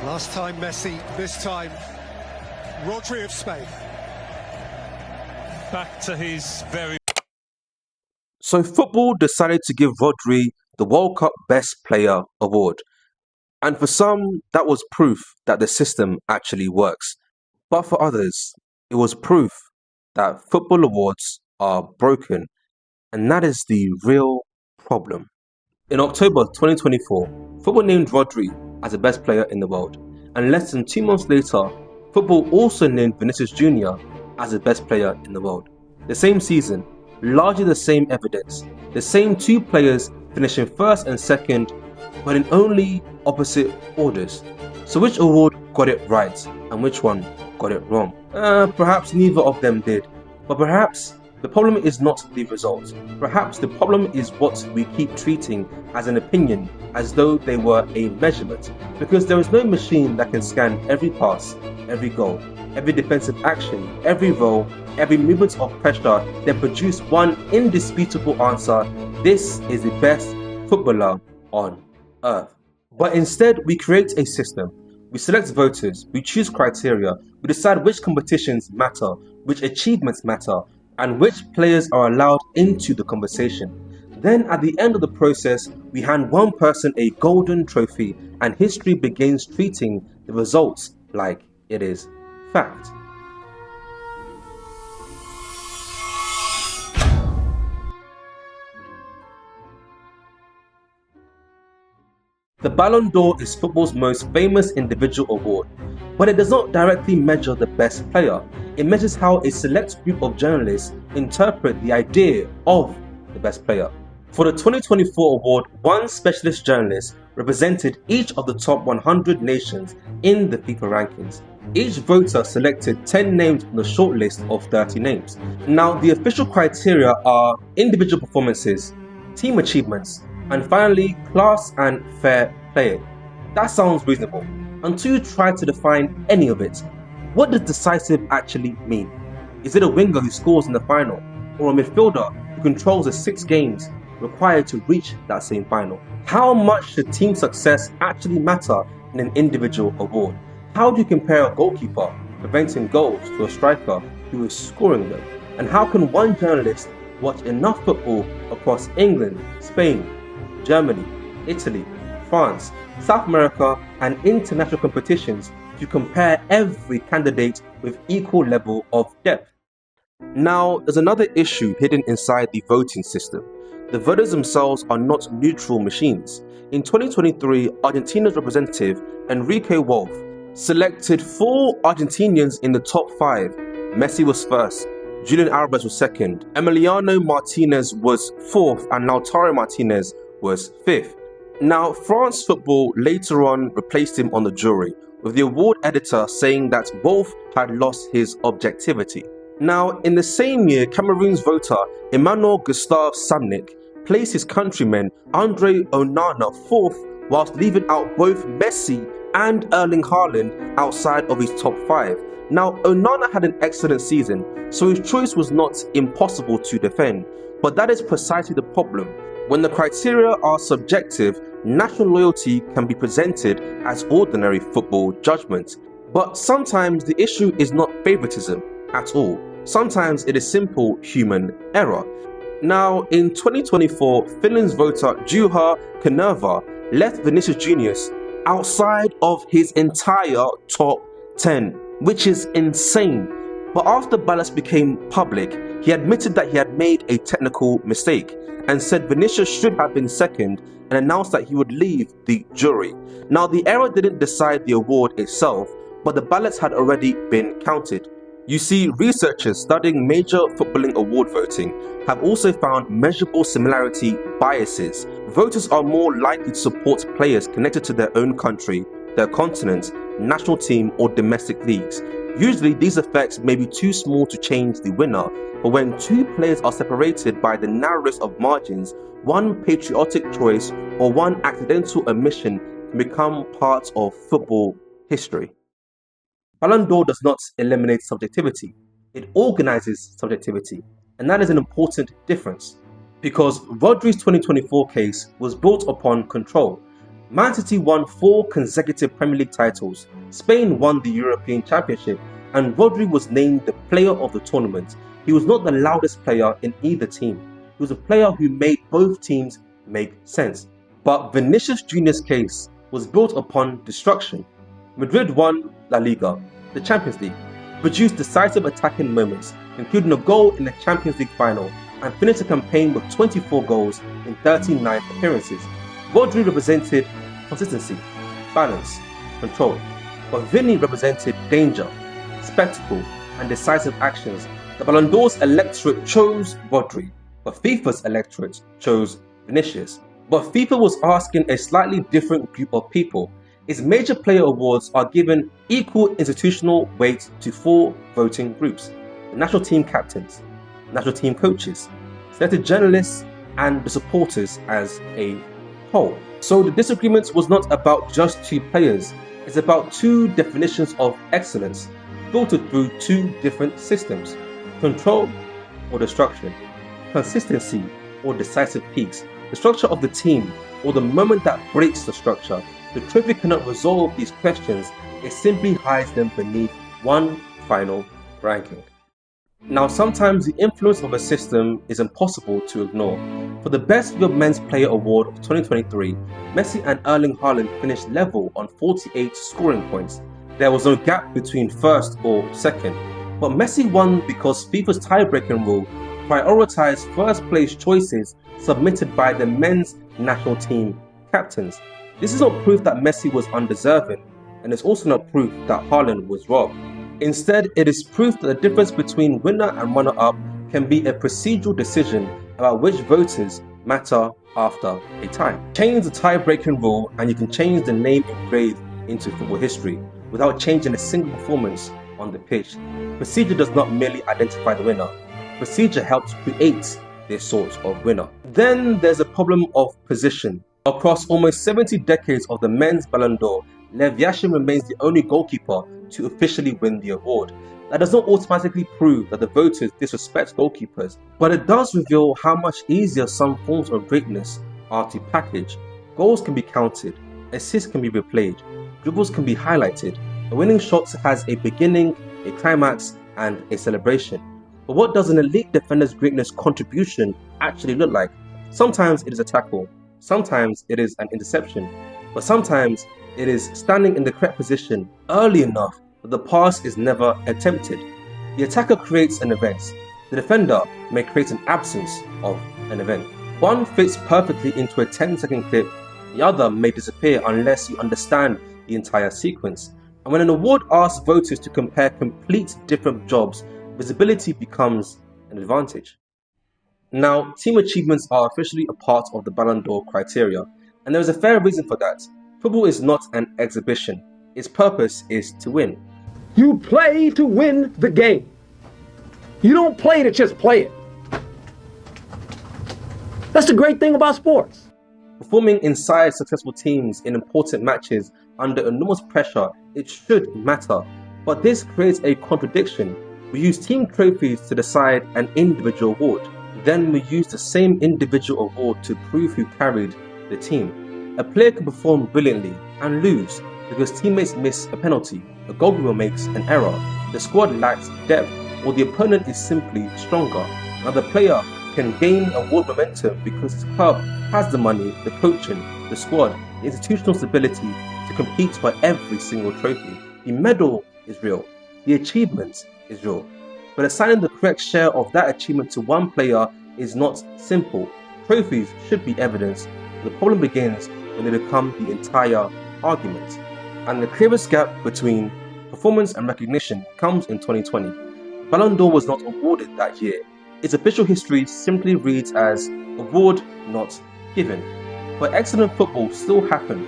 Last time Messi, this time Rodri of Spain. Back to his very... So football decided to give Rodri the World Cup Best Player award. And for some, that was proof that the system actually works. But for others, it was proof that football awards are broken. And that is the real problem. In October 2024, football named Rodri as the best player in the world. And less than 2 months later, football also named Vinicius Jr. as the best player in the world. The same season, largely the same evidence, the same two players finishing first and second, but in only opposite orders. So which award got it right and which one got it wrong? Perhaps neither of them did, but perhaps the problem is not the result. Perhaps the problem is what we keep treating as an opinion, as though they were a measurement, because there is no machine that can scan every pass, every goal, every defensive action, every role, every movement of pressure, then produce one indisputable answer: this is the best footballer on earth. But instead, we create a system. We select voters, we choose criteria, we decide which competitions matter, which achievements matter, and which players are allowed into the conversation. Then at the end of the process, we hand one person a golden trophy and history begins treating the results like it is fact. The Ballon d'Or is football's most famous individual award, but it does not directly measure the best player. It measures how a select group of journalists interpret the idea of the best player. For the 2024 award, one specialist journalist represented each of the top 100 nations in the FIFA rankings. Each voter selected 10 names from the shortlist of 30 names. Now, the official criteria are individual performances, team achievements, and finally, class and fair play. That sounds reasonable, until you try to define any of it. What does decisive actually mean? Is it a winger who scores in the final, or a midfielder who controls the 6 games required to reach that same final? How much should team success actually matter in an individual award? How do you compare a goalkeeper preventing goals to a striker who is scoring them? And how can one journalist watch enough football across England, Spain, Germany, Italy, France, South America, and international competitions to compare every candidate with equal level of depth? Now, there's another issue hidden inside the voting system. The voters themselves are not neutral machines. In 2023, Argentina's representative, Enrique Wolf, selected 4 Argentinians in the top 5. Messi was first, Julian Alvarez was second, Emiliano Martinez was 4th, and Lautaro Martinez was 5th. Now, France Football later on replaced him on the jury, with the award editor saying that Wolf had lost his objectivity. Now, in the same year, Cameroon's voter Emmanuel Gustave Samnik placed his countryman Andre Onana 4th, whilst leaving out both Messi and Erling Haaland outside of his top 5. Now, Onana had an excellent season, so his choice was not impossible to defend, but that is precisely the problem. When the criteria are subjective, national loyalty can be presented as ordinary football judgment. But sometimes the issue is not favoritism at all. Sometimes it is simple human error. Now, in 2024, Finland's voter Juha Kanerva left Vinicius Jr. outside of his entire top 10, which is insane. But after ballots became public, he admitted that he had made a technical mistake and said Vinicius should have been second and announced that he would leave the jury. Now, the error didn't decide the award itself, but the ballots had already been counted. You see, researchers studying major footballing award voting have also found measurable similarity biases. Voters are more likely to support players connected to their own country, their continent, national team, or domestic leagues. Usually, these effects may be too small to change the winner, but when 2 players are separated by the narrowest of margins, one patriotic choice or one accidental omission can become part of football history. Ballon d'Or does not eliminate subjectivity, it organizes subjectivity, and that is an important difference, because Rodri's 2024 case was built upon control. Man City won 4 consecutive Premier League titles, Spain won the European Championship, and Rodri was named the player of the tournament. He was not the loudest player in either team. He was a player who made both teams make sense. But Vinicius Jr.'s case was built upon destruction. Madrid won La Liga, the Champions League, produced decisive attacking moments, including a goal in the Champions League final, and finished the campaign with 24 goals in 39 appearances. Rodri represented consistency, balance, control, but Vinny represented danger, spectacle, and decisive actions. The Ballon d'Or's electorate chose Rodri, but FIFA's electorate chose Vinicius. But FIFA was asking a slightly different group of people. Its major player awards are given equal institutional weight to 4 voting groups: the national team captains, national team coaches, selected journalists, and the supporters as a whole. So the disagreement was not about just 2 players, it's about 2 definitions of excellence, filtered through 2 different systems: control or destruction, consistency or decisive peaks, the structure of the team or the moment that breaks the structure. The trophy cannot resolve these questions, it simply hides them beneath one final ranking. Now, sometimes the influence of a system is impossible to ignore. For the Best FIFA Men's Player Award of 2023, Messi and Erling Haaland finished level on 48 scoring points. There was no gap between first or second, but Messi won because FIFA's tie-breaking rule prioritized first-place choices submitted by the men's national team captains. This is not proof that Messi was undeserving, and it's also not proof that Haaland was robbed. Instead, it is proof that the difference between winner and runner-up can be a procedural decision about which voters matter after a tie. Change the tie-breaking rule and you can change the name engraved into football history without changing a single performance on the pitch. Procedure does not merely identify the winner. Procedure helps create this sort of winner. Then there's a problem of position. Across almost 70 decades of the men's Ballon d'Or, Lev Yashin remains the only goalkeeper to officially win the award. That does not automatically prove that the voters disrespect goalkeepers, but it does reveal how much easier some forms of greatness are to package. Goals can be counted, assists can be replayed, dribbles can be highlighted. A winning shot has a beginning, a climax, and a celebration. But what does an elite defender's greatness contribution actually look like? Sometimes it is a tackle, sometimes it is an interception, but sometimes it is standing in the correct position early enough that the pass is never attempted. The attacker creates an event. The defender may create an absence of an event. One fits perfectly into a 10-second clip, the other may disappear unless you understand the entire sequence. And when an award asks voters to compare complete different jobs, visibility becomes an advantage. Now, team achievements are officially a part of the Ballon d'Or criteria, and there is a fair reason for that. Football is not an exhibition. Its purpose is to win. You play to win the game. You don't play to just play it. That's the great thing about sports. Performing inside successful teams in important matches under enormous pressure, it should matter. But this creates a contradiction. We use team trophies to decide an individual award. Then we use the same individual award to prove who carried the team. A player can perform brilliantly and lose because teammates miss a penalty, a goalkeeper makes an error, the squad lacks depth, or the opponent is simply stronger. Another player can gain award momentum because his club has the money, the coaching, the squad, the institutional stability to compete for every single trophy. The medal is real, the achievement is real, but assigning the correct share of that achievement to one player is not simple. Trophies should be evidence. The problem begins when they become the entire argument. And the clearest gap between performance and recognition comes in 2020. Ballon d'Or was not awarded that year. Its official history simply reads as award not given. But excellent football still happened.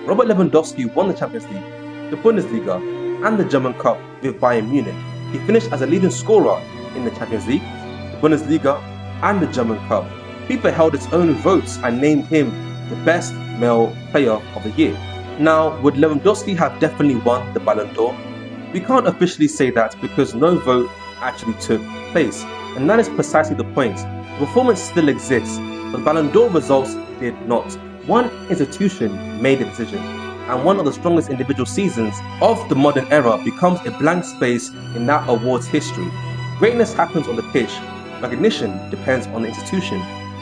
Robert Lewandowski won the Champions League, the Bundesliga, and the German Cup with Bayern Munich. He finished as a leading scorer in the Champions League, the Bundesliga, and the German Cup. FIFA held its own votes and named him the best male player of the year. Now, would Lewandowski have definitely won the Ballon d'Or? We can't officially say that because no vote actually took place, and that is precisely the point. The performance still exists, but Ballon d'Or results did not. One institution made a decision, and one of the strongest individual seasons of the modern era becomes a blank space in that award's history. Greatness happens on the pitch. Recognition depends on the institution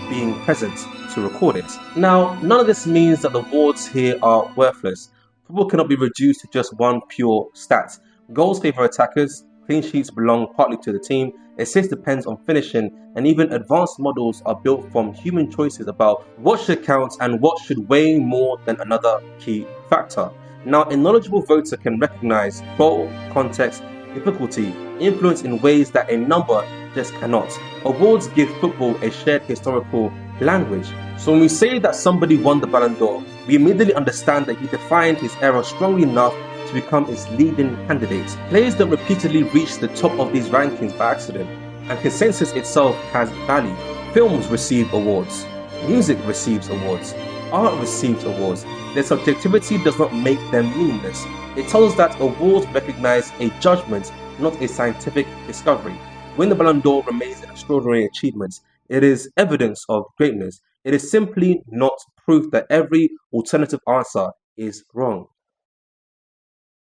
being present to record it. Now, none of this means that the awards here are worthless. Football cannot be reduced to just one pure stat. Goals favour attackers, clean sheets belong partly to the team, assist depends on finishing, and even advanced models are built from human choices about what should count and what should weigh more than another key factor. Now, a knowledgeable voter can recognize role, context, difficulty, influence in ways that a number just cannot. Awards give football a shared historical language. So when we say that somebody won the Ballon d'Or, we immediately understand that he defined his era strongly enough to become its leading candidate. Players don't repeatedly reach the top of these rankings by accident, and consensus itself has value. Films receive awards, music receives awards, art receives awards. Their subjectivity does not make them meaningless. It tells us that awards recognize a judgment, not a scientific discovery. When the Ballon d'Or remains an extraordinary achievement, it is evidence of greatness. It is simply not proof that every alternative answer is wrong.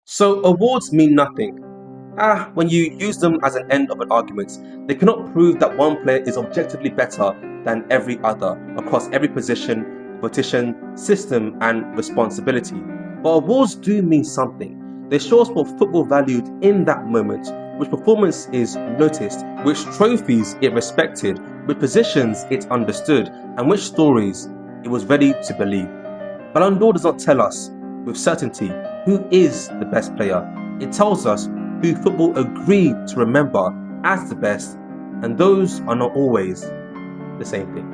So awards mean nothing. When you use them as an end of an argument, they cannot prove that one player is objectively better than every other across every position, competition, system, and responsibility. But awards do mean something. They show us what football valued in that moment, which performance is noticed, which trophies it respected, which positions it understood, and which stories it was ready to believe. Ballon d'Or does not tell us with certainty who is the best player. It tells us who football agreed to remember as the best, and those are not always the same thing.